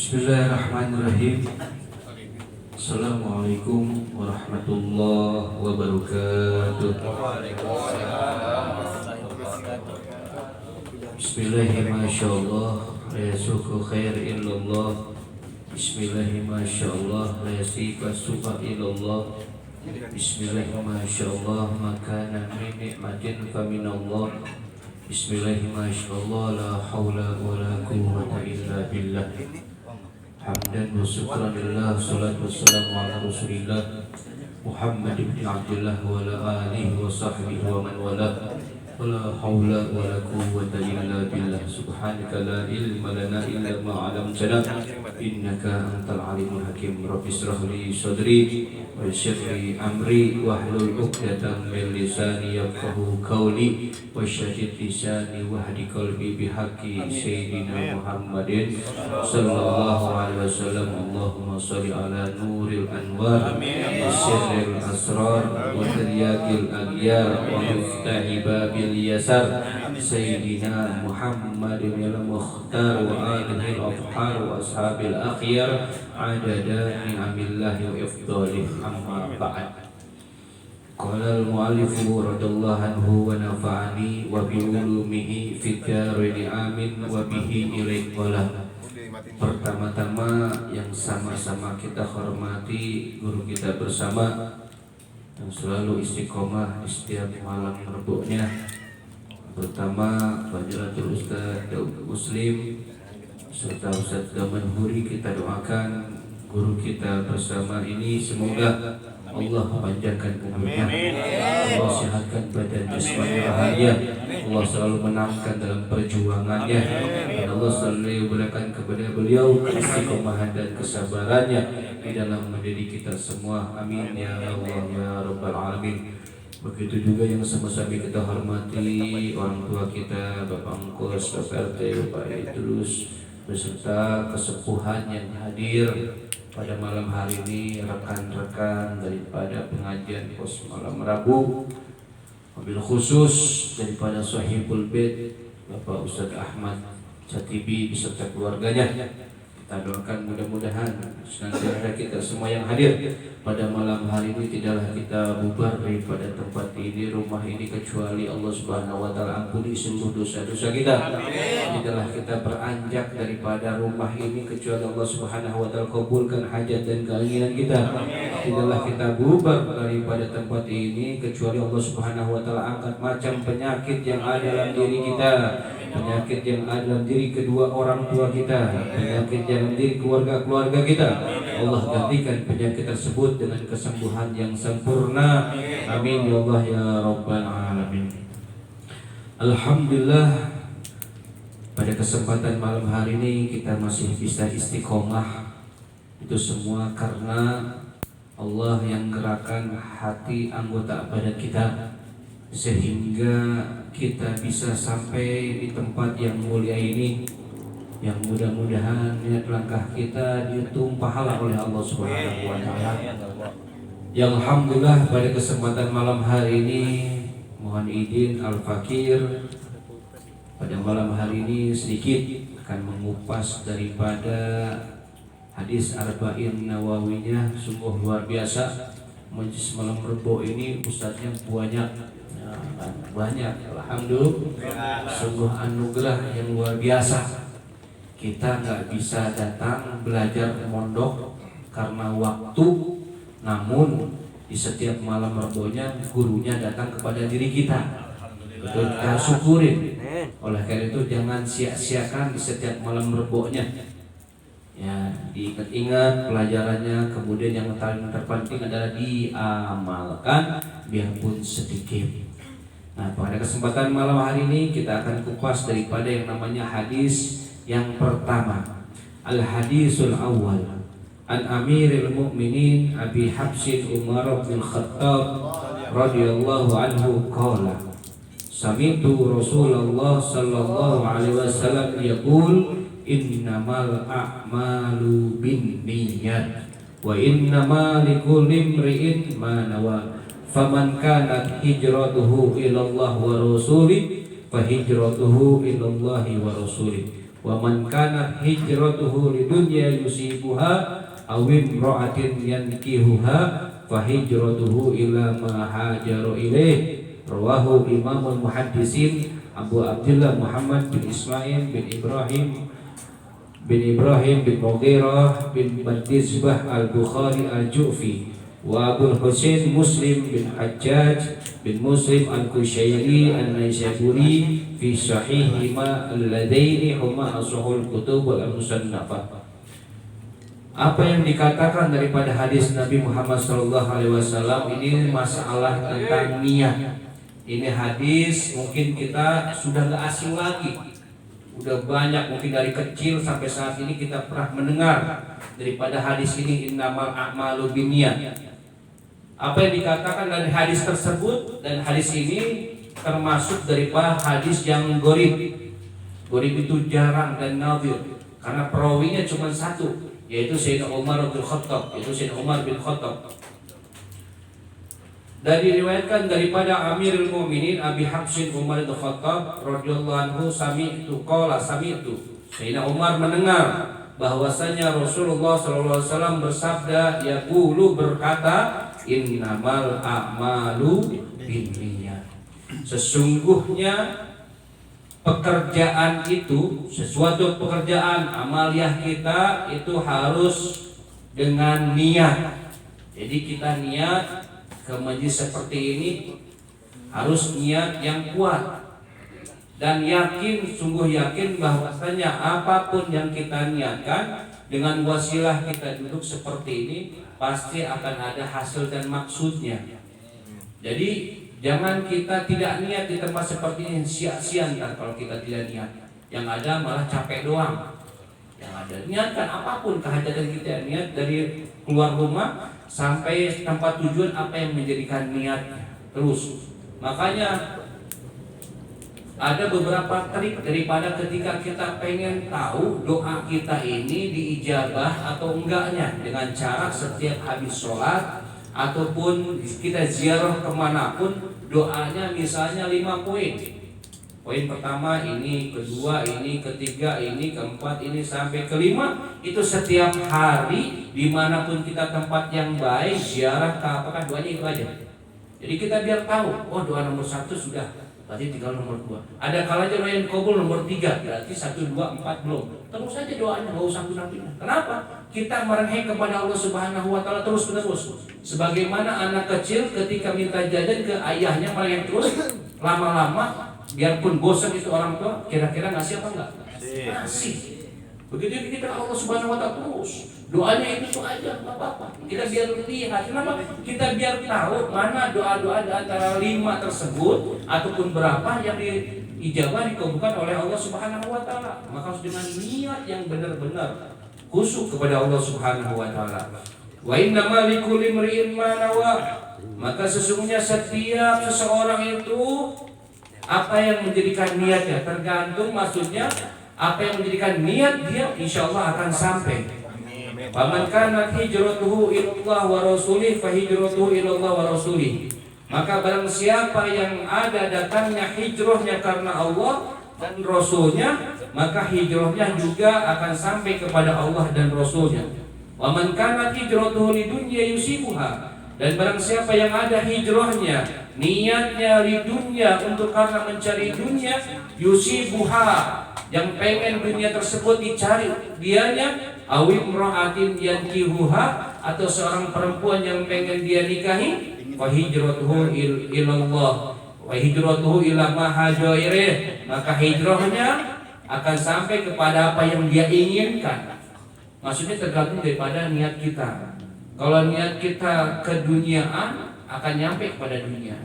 Bismillahirrahmanirrahim. Assalamualaikum warahmatullahi wabarakatuh. Bismillahirrahmanirrahim. La yasuku khair illallah. Bismillahirrahmanirrahim. La yasifa sufa illallah. Bismillahirrahmanirrahim. Makana min nikmatin faminallah. Bismillahirrahmanirrahim. La hawla wa la quwwata illa billah. Hamdan wa syukran lillah. Salatu wassalamu ala rasulillah Muhammad ibn Abdullah wa ala alihi wa sahbihi wa man wala. Wala hawla wa la quwwata illa billah. Subhanaka la ilma lana illa ma 'allamtana innaka antal alimul hakim. Rabbi ishrah li sadri wa yassir li amri wahlul 'uqdatam min lisani yafqahu qawli washdid lisani wahdi qalbi bihaqqi sayyidina Muhammadin sallallahu alaihi wasallam. Allahumma shalli ala nuril anwar wa sirril asrar wa tiryaqil aghyar wa miftahi babil yasar sayyidina Muhammadin al-mukhtar wa alihi al-athhar wa ashabil akhyar adada ni'amillahi wa ifdalih. Amma ba'd. Qala al-mu'allifu radallahu anhu wa nafa'ani wa bi ulumihi fid darin amin wa bihi ilaih qala. Pertama-tama yang sama-sama kita hormati guru kita bersama yang selalu istiqomah di setiap malam rebuknya, pertama Fadilatul Ustaz Daud Muslim serta Ustaz Daman Huri. Kita doakan guru kita bersama ini semoga Allah panjangkan umurnya, Allah sehatkan badan jasmani rohaninya, Allah selalu menangkan dalam perjuangannya, dan Allah selalu berikan kepada beliau istiqomahan dan kesabarannya di dalam mendidik kita semua. Amin ya Allah ya Rabbal Alamin. Begitu juga yang sama-sama kita hormati orang tua kita, Bapak Angkos, Bapak RT, Bapak Idrus, beserta kesepuhan yang hadir pada malam hari ini, rekan-rekan daripada pengajian pos malam Rabu, mobil khusus daripada Sahibul Bait Bapak Ustadz Ahmad Satibi beserta keluarganya. Kita doakan mudah-mudahan senantiasa kita semua yang hadir pada malam hari ini tidaklah kita bubar daripada tempat ini, rumah ini, kecuali Allah Subhanahu wa taala ampuni seluruh dosa-dosa kita. Tidaklah kita beranjak daripada rumah ini kecuali Allah Subhanahu wa taala kabulkan hajat dan keinginan kita. Tidaklah kita bubar daripada tempat ini kecuali Allah Subhanahu wa taala angkat macam penyakit yang ada dalam diri kita, penyakit yang ada dalam diri kedua orang tua kita, penyakit yang dalam diri keluarga-keluarga kita. Allah gantikan penyakit tersebut dengan kesembuhan yang sempurna. Amin ya Allah ya Rabbal Alamin. Alhamdulillah, pada kesempatan malam hari ini kita masih bisa istiqomah. Itu semua karena Allah yang gerakan hati anggota badan kita sehingga kita bisa sampai di tempat yang mulia ini, yang mudah-mudahan niat langkah kita dihitung pahala oleh Allah Subhanahu wa taala. Yang alhamdulillah pada kesempatan malam hari ini mohon izin Al-Fakir pada malam hari ini sedikit akan mengupas daripada hadis Arba'in Nawawinya. Sungguh luar biasa majlis malam Rebo ini ustadznya banyak, alhamdulillah, sungguh anugerah yang luar biasa. Kita nggak bisa datang belajar mondok karena waktu, namun di setiap malam rebonya gurunya datang kepada diri kita. Betul, kita syukurin. Oleh karena itu jangan sia-siakan di setiap malam rebonya. Ya, diingat-ingat pelajarannya. Kemudian yang terpenting adalah diamalkan biarpun sedikit. Nah, pada kesempatan malam hari ini kita akan kupas daripada yang namanya hadis yang pertama. Al-hadisul awal an Amiril Mu'minin Abi Habsin Umar bin Khattab radhiyallahu anhu qala sami'tu Rasulullah sallallahu alaihi wasallam yaqul innamal a'malu binniyat wa innamal likulli imri'in ma nawa faman kanat hijratuhu ila Allah wa rasulih fa hijratuhu ila Allah wa rasulih wa man kanat hijratuhu lidunya yusibuha aw imra'atin yankihuha fa hijratuhu ila ma hajaru ilaih. Rawahu Imamul Muhaddisin Abu Abdullah Muhammad bin Ismail bin Ibrahim bin Mughirah bin Badizbah Al-Bukhari Al-Ju'fi wa Abu Husain Muslim bin Hajjaj bin Muslim Al-Kushairi An-Naisaburi fi sahihima alladaini huma ashahul kutub al-musannafah. Apa yang dikatakan daripada hadis Nabi Muhammad SAW ini masalah tentang niat. Ini hadis mungkin kita sudah gak asing lagi. Udah banyak mungkin dari kecil sampai saat ini kita pernah mendengar daripada hadis ini, innamal a'malu binniyat. Apa yang dikatakan dari hadis tersebut, dan hadis ini termasuk daripada hadis yang gharib. Gharib itu jarang dan nadir karena perawinya cuma satu, yaitu Sayyidina Umar bin Khattab, Dan diriwayatkan daripada Amirul Mukminin Abi Hafsin Umar bin Khattab radhiyallahu anhu sami'tu Sayyidina Umar mendengar bahwasanya Rasulullah sallallahu alaihi wasallam bersabda, yaqulu berkata, innamal a'malu binniyat. Sesungguhnya pekerjaan itu, sesuatu pekerjaan amaliyah kita itu harus dengan niat. Jadi kita niat ke majlis seperti ini harus niat yang kuat dan yakin, sungguh yakin bahwasanya apapun yang kita niatkan dengan wasilah kita duduk seperti ini pasti akan ada hasil dan maksudnya. Jadi jangan kita tidak niat di tempat seperti ini, sia-sia kalau kita tidak niat. Yang ada malah capek doang. Yang ada niatkan apapun kehajatan kita, niat dari keluar rumah sampai tempat tujuan apa yang menjadikan niatnya terus. Makanya ada beberapa trik daripada ketika kita pengen tahu doa kita ini diijabah atau enggaknya, dengan cara setiap habis sholat ataupun kita ziarah kemanapun, doanya misalnya 5 poin. Poin pertama ini, kedua ini, ketiga ini, keempat ini, sampai kelima. Itu setiap hari dimanapun kita tempat yang baik, ziarah ke apakah doanya itu aja. Jadi kita biar tahu, oh doa nomor 1 sudah, berarti tinggal nomor 2. Ada kalanya doa yang kabul nomor 3, berarti 1, 2, 4 belum. Terus saja doanya, nggak usah pindah-pindah. Kenapa? Kita merengek kepada Allah Subhanahu Wa Taala terus menerus. Sebagaimana anak kecil ketika minta jajan ke ayahnya merengek terus, lama-lama biarpun bosan itu orang tua, kira-kira ngasih apa enggak? Ngasih. Begitu kita Allah Subhanahu Wa Taala terus. Doanya itu aja, nggak apa-apa. Kita biar lihat, kenapa? Kita biar tahu mana doa-doa di antara 5 tersebut ataupun berapa yang diijabah dikabulkan oleh Allah Subhanahu Wa Taala. Maka harus dengan niat yang benar-benar khusyuk kepada Allah Subhanahu Wa Taala. Wa innamal likulli imri'in ma nawa. Maka sesungguhnya setiap seseorang itu apa yang menjadikan niatnya, tergantung maksudnya apa yang menjadikan niat dia, insyaallah akan sampai. Faman kanat hijratuhu ilallah wa rasulih fa hijratuhu ilallah wa rasulih. Maka barang siapa yang ada datangnya hijrahnya karena Allah dan Rasulnya, maka hijrahnya juga akan sampai kepada Allah dan Rasulnya. Waman kanat hijratuhu lidunya yusibuha. Dan barang siapa yang ada hijrahnya, niatnya di dunia untuk karena mencari dunia, yusibuha, yang pengen dunia tersebut dicari dianya, awim ra'atin yankihuha, atau seorang perempuan yang pengen dia nikahi, fa hijratuhu ilallah wa hijratuhu ila ma hajairih. Maka hijrahnya akan sampai kepada apa yang dia inginkan. Maksudnya tergantung daripada niat kita. Kalau niat kita keduniaan, akan nyampe kepada dunia.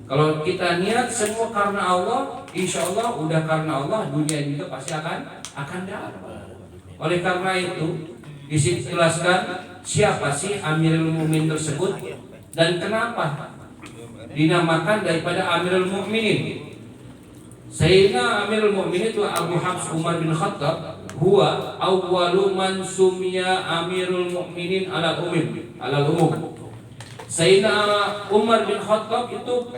Kalau kita niat semua karena Allah, insya Allah udah karena Allah, dunia juga pasti akan dapat. Oleh karena itu, di sini jelaskan siapa sih Amirul Mukminin tersebut dan kenapa dinamakan daripada Amirul Mukminin. Sayyidina Amirul Mukminin itu Abu Hafs Umar bin Khattab, huwa awwalu man sumiya Amirul Mukminin ala umum. Sayyidina Umar bin Khattab itu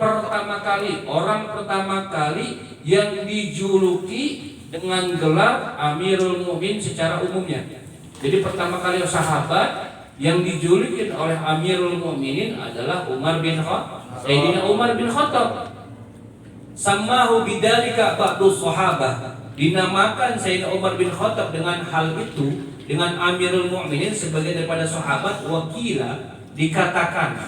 orang pertama kali yang dijuluki dengan gelar Amirul Mukminin secara umumnya. Jadi pertama kali sahabat yang dijulukin oleh Amirul Mukminin adalah Sayyidina Umar bin Khattab. Samahu bidzalika ba'du sahabah. Dinamakan Sayyidina Umar bin Khattab dengan hal itu, dengan Amirul Mukminin sebagai daripada sahabat. Wakila, dikatakan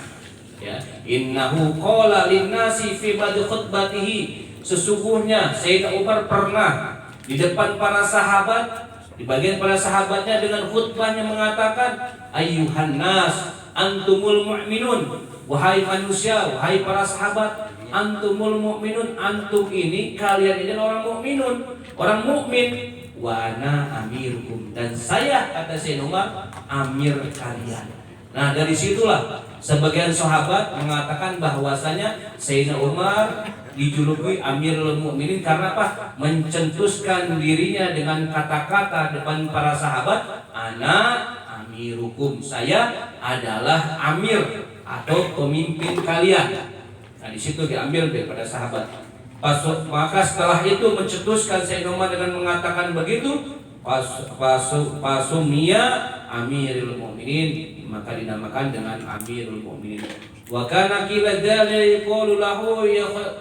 ya, innahu qala linnasi fi ba'di khutbatihi. Sesungguhnya Sayyidina Umar pernah di depan para sahabat, di bagian para sahabatnya dengan khutbahnya mengatakan, ayyuhan nas antumul mu'minun, wahai manusia, wahai para sahabat, antumul mu'minun, antum ini, kalian ini orang mukminun, orang mukmin, wa ana amirukum, dan saya, kata Sayyidina Umar, amir kalian. Nah, dari situlah sebagian sahabat mengatakan bahwasanya Sayyidina Umar dijuluki Amirul Mukminin karena apa? Mencetuskan dirinya dengan kata-kata depan para sahabat, ana amirukum, saya adalah amir atau pemimpin kalian. Nah, di situ diambil daripada sahabat. Maka setelah itu mencetuskan Sayyidina Umar dengan mengatakan begitu, pasumia Amirul Mukminin, maka dinamakan dengan Amirul Mukminin. Wa kana qila dzalika yaqulu lahu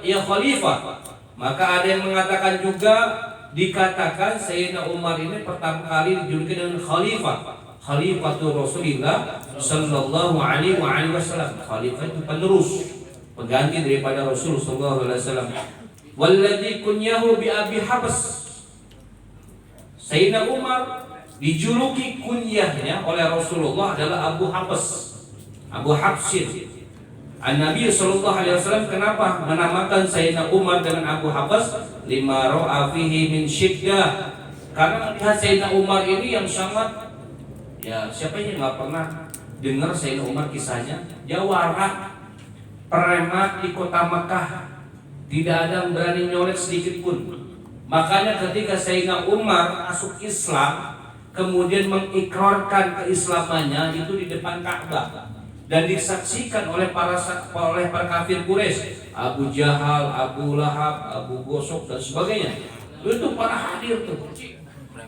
ya khalifah. Maka ada yang mengatakan juga, dikatakan Sayyidina Umar ini pertama kali dijuluki dengan khalifah. Khalifatul Rasulillah sallallahu alaihi wasallam. Khalifah itu penerus, pengganti daripada Rasul sallallahu alaihi wasallam. Walladzi kunyahu bi Abi Habs. Sayyidina Umar dijuluki kunyahnya oleh Rasulullah adalah Abu Habs, Abu Habsin. An-Nabi sallallahu alaihi wasallam kenapa menamakan Sayyidina Umar dengan Abu Habs? Lima ra'a fihi min syiddah. Karena melihat Sayyidina Umar ini yang sangat, ya siapa yang enggak pernah dengar Sayyidina Umar kisahnya? Jawara, preman di kota Mekah, tidak ada yang berani nyolek sedikit pun. Makanya ketika Sayyidina Umar masuk Islam, kemudian mengikrarkan keislamannya itu di depan Ka'bah dan disaksikan oleh para kafir Quraisy, Abu Jahal, Abu Lahab, Abu Gosok dan sebagainya. Itu para hadir tuh.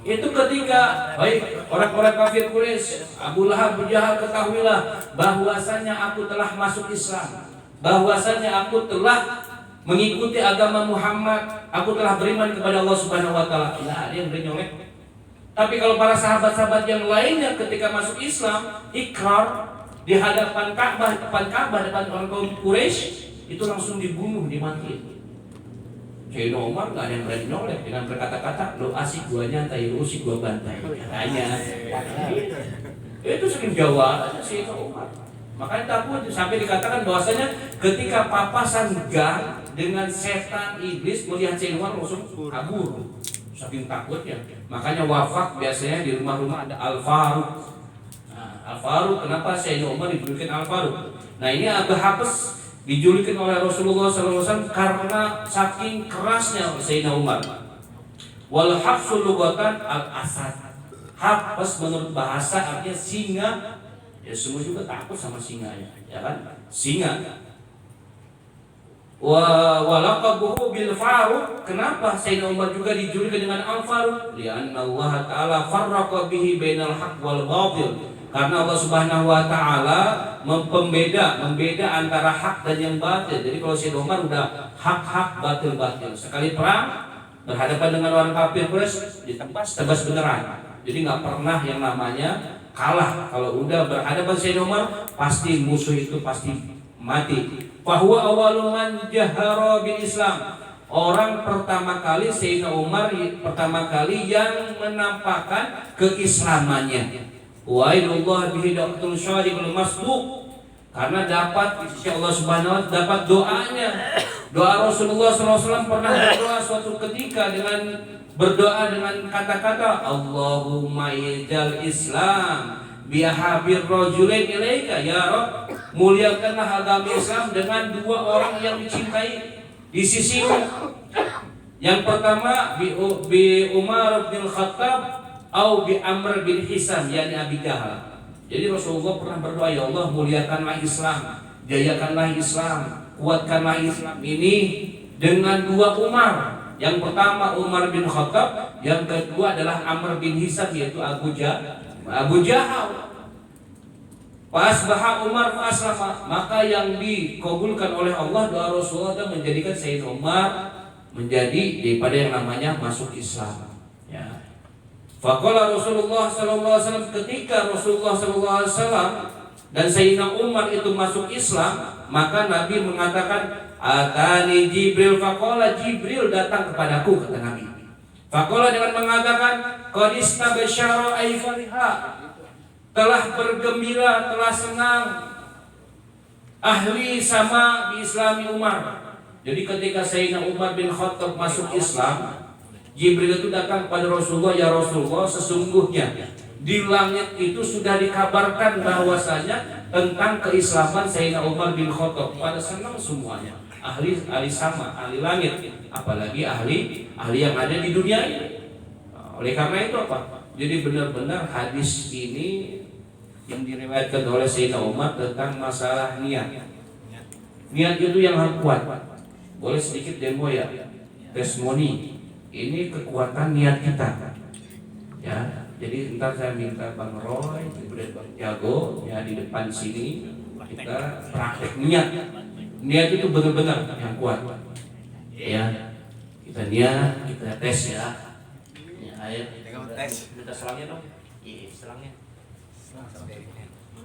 Itu ketika baik orang-orang kafir Quraisy, Abu Lahab, Abu Jahal, ketahuilah bahwasanya aku telah masuk Islam, bahwasanya aku telah mengikuti agama Muhammad, aku telah beriman kepada Allah Subhanahu wa taala. Tidak ada yang bernyolek. Tapi kalau para sahabat-sahabat yang lainnya ketika masuk Islam, ikrar di hadapan Ka'bah, depan orang kaum Quraisy, itu langsung dibunuh, dimati. Sayyidina Umar nggak ada yang berani nyolek dengan berkata-kata, lo asik gua nyantai, lo usik gua bantai. Katanya. Itu sering jawab Sayyidina Umar. Makanya takut sampai dikatakan bahwasanya ketika papasan gang dengan setan iblis melihat Sayyidina Umar langsung kabur. Saking takutnya. Makanya wafat biasanya di rumah-rumah ada Al-Faruq. Al-Faruq, kenapa Sayyidina Umar dijulukin Al-Faruq? Nah, ini Abu Habs dijulukin oleh Rasulullah SAW karena saking kerasnya Sayyidina Umar. Wal habsu lugatan al-asad. Habs menurut bahasa artinya singa. Ya semua juga takut sama singanya, ya kan? Singa. Wa laqabuhu bil Faruq. Kenapa Sayyidina Umar juga dijuluki dengan Al-Faruq? Lianna Allah Ta'ala farraqa bihi bainal haqq wal batil. Karena Allah Subhanahu wa taala membeda antara hak dan yang batil. Jadi kalau Sayyidina Umar udah hak batil. Sekali perang berhadapan dengan orang kafir Quraisy ditebas beneran. Jadi enggak pernah yang namanya kalah. Kalau udah berhadapan Sayyidina Umar, pasti musuh itu pasti mati. Fahuwa awwalu man jahara bil Islam. Orang pertama kali Sayyidina Umar pertama kali yang menampakkan keislamannya. Wa'idullah bihi da'atul syarikul masduq. Karena dapat insya Allah Subhanahu wa ta'ala dapat doanya. Doa Rasulullah SAW pernah berdoa suatu ketika dengan berdoa dengan kata-kata Allahumma ijal Islam bihabir rajulain ilaika, ya Rabb, muliakanlah agama Islam dengan dua orang yang dicintai di sisimu. Yang pertama bi Umar bin Khattab atau bi Amr bin Hisam, yakni Abi Jahal. Jadi Rasulullah pernah berdoa, ya Allah, muliakanlah Islam, jayakanlah Islam, kuatkanlah Islam ini dengan dua Umar, Yang pertama Umar bin Khattab, yang kedua adalah Amr bin Hisam yaitu Abu Jahal. Fasbaha Umar faslama, maka yang dikabulkan oleh Allah doa Rasulullah dan menjadikan Sayyidina Umar menjadi daripada yang namanya masuk Islam. Ya. Faqala Rasulullah sallallahu alaihi wasallam, ketika Rasulullah sallallahu alaihi wasallam dan Sayyidina Umar itu masuk Islam, maka Nabi mengatakan, atani Jibril, faqala Jibril datang kepadaku, kata Nabi. Faqala dengan mengatakan, qad istabsyara ay fariha, telah bergembira, telah senang ahli sama di Islami Umar. Jadi ketika Sayyidina Umar bin Khattab masuk Islam, Jibril itu datang kepada Rasulullah, ya Rasulullah, sesungguhnya di langit itu sudah dikabarkan bahwasanya tentang keislaman Sayyidina Umar bin Khattab. Pada senang semuanya, ahli sama, ahli langit, apalagi ahli yang ada di dunia ini. Oleh karena itu apa? Jadi benar-benar hadis ini yang diriwayatkan oleh Sayyidina Umar tentang masalah niat. Niat itu yang harus kuat. Boleh sedikit demo ya, testimoni. Ini kekuatan niat kita. Ya, jadi ntar saya minta Bang Roy, kemudian Bang Jago, ya di depan sini kita praktek niat. Niat itu benar-benar yang kuat. Ya, kita niat, kita tes ya. Ya, ayo kita selangnya dong. Iya, selangnya.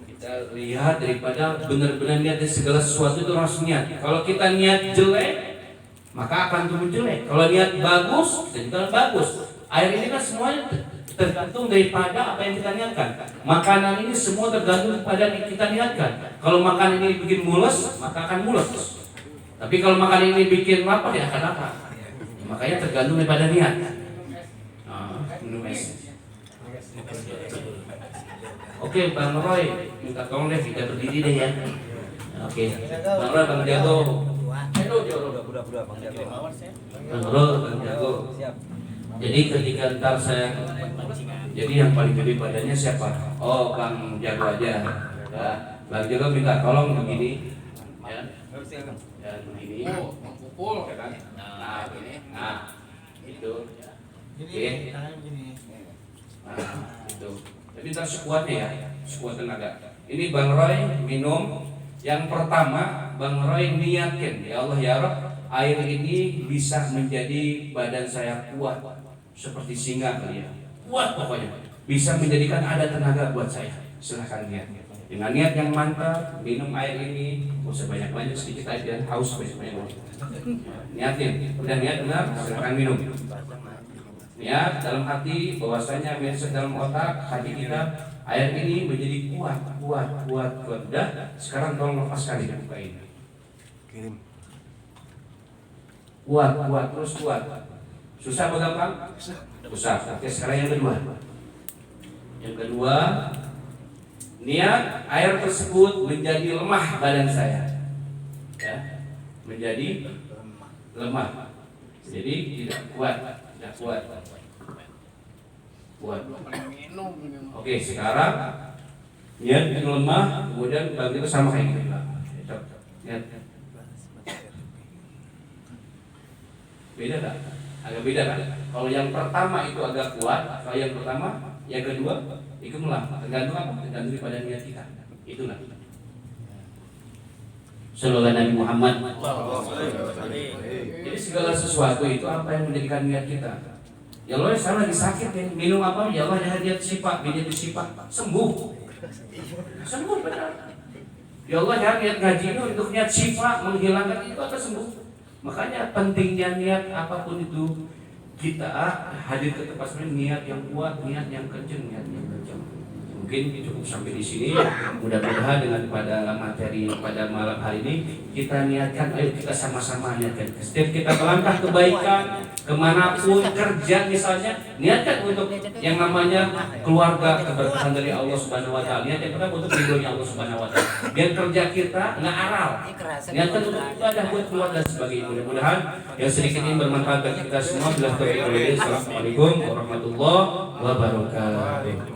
Kita lihat daripada benar-benar niat dari segala sesuatu itu harus niat. Kalau kita niat jelek, maka akan tumbuh jelek. Kalau niat bagus, kita juga bagus. Air ini kan semuanya tergantung daripada apa yang kita niatkan. Makanan ini semua tergantung pada yang kita niatkan. Kalau makanan ini bikin mules, maka akan mules. Tapi kalau makanan ini bikin lapar, ya akan lapar. Makanya tergantung daripada niat. Minum es. Oke, Bang Roy, minta tolong deh kita berdiri deh ya. Oke, Bang Roy, Bang Jago. Bang Roy, Bang Jago. Jadi ketika ntar saya, jadi yang paling gede badannya siapa? Oh, Bang Jago aja. Ya, Bang Jago minta tolong begini. Ya, begini. Pukul. Nah, begini. Nah, itu. Oke. Nah, itu. Jadi ntar sekuatnya ya, sekuat tenaga. Ini Bang Roy minum. Yang pertama Bang Roy niatkan, ya Allah ya Rabb, air ini bisa menjadi badan saya kuat seperti singa kali ya. Kuat pokoknya, bisa menjadikan ada tenaga buat saya. Silahkan niat. Dengan niat yang mantap, minum air ini, gak usah banyak-banyak, sedikit aja, haus banyak-banyak. Niatin, udah niat benar, silahkan minum. Ya, dalam hati bahwasanya mindset dalam otak hati kita, air ini menjadi kuat. Udah, sekarang tolong lepaskan di buka ini. Kirim. Kuat, terus kuat. Susah apa gampang? Susah. Oke, sekarang yang kedua. Yang kedua, niat air tersebut menjadi lemah badan saya. Ya, menjadi lemah. Jadi tidak kuat. Oke, sekarang niat yang lemah, kemudian bagi itu sama kayak gini. Niat. Beda tak? Agak beda kan? Kalau yang pertama itu agak kuat, kalau yang pertama, yang kedua itu lemah. Tergantung apa? Tergantung pada niat kita. Itulah. Sallallahu Nabi Muhammad. Jadi segala sesuatu itu apa yang menjadikan niat kita. Ya Allah, saya lagi sakit ya, minum apa? Ya Allah, hadiah sifat, hadiah sifat, sembuh benar. Ya Allah, niat ngaji itu untuk niat sifat, menghilangkan itu akan sembuh. Makanya pentingnya niat apapun itu, kita hadir ke tempat sebenarnya niat yang kuat, niat yang kencang. Mungkin cukup sampai di sini. Mudah-mudahan dengan pada materi pada malam hari ini kita niatkan, ayo kita sama-sama niatkan. Setiap kita melangkah kebaikan, kemanapun kerja misalnya, niatkan untuk yang namanya keluarga, keberkahan dari Allah Subhanahu Wa Taala. Niatkan kita untuk ridhonya Allah Subhanahu Wa Taala. Biar kerja kita nggak aral. Niatkan untuk ibadah buat keluarga dan sebagainya. Mudah-mudahan yang sedikit ini bermanfaat bagi kita semua. Assalamualaikum warahmatullahi wabarakatuh.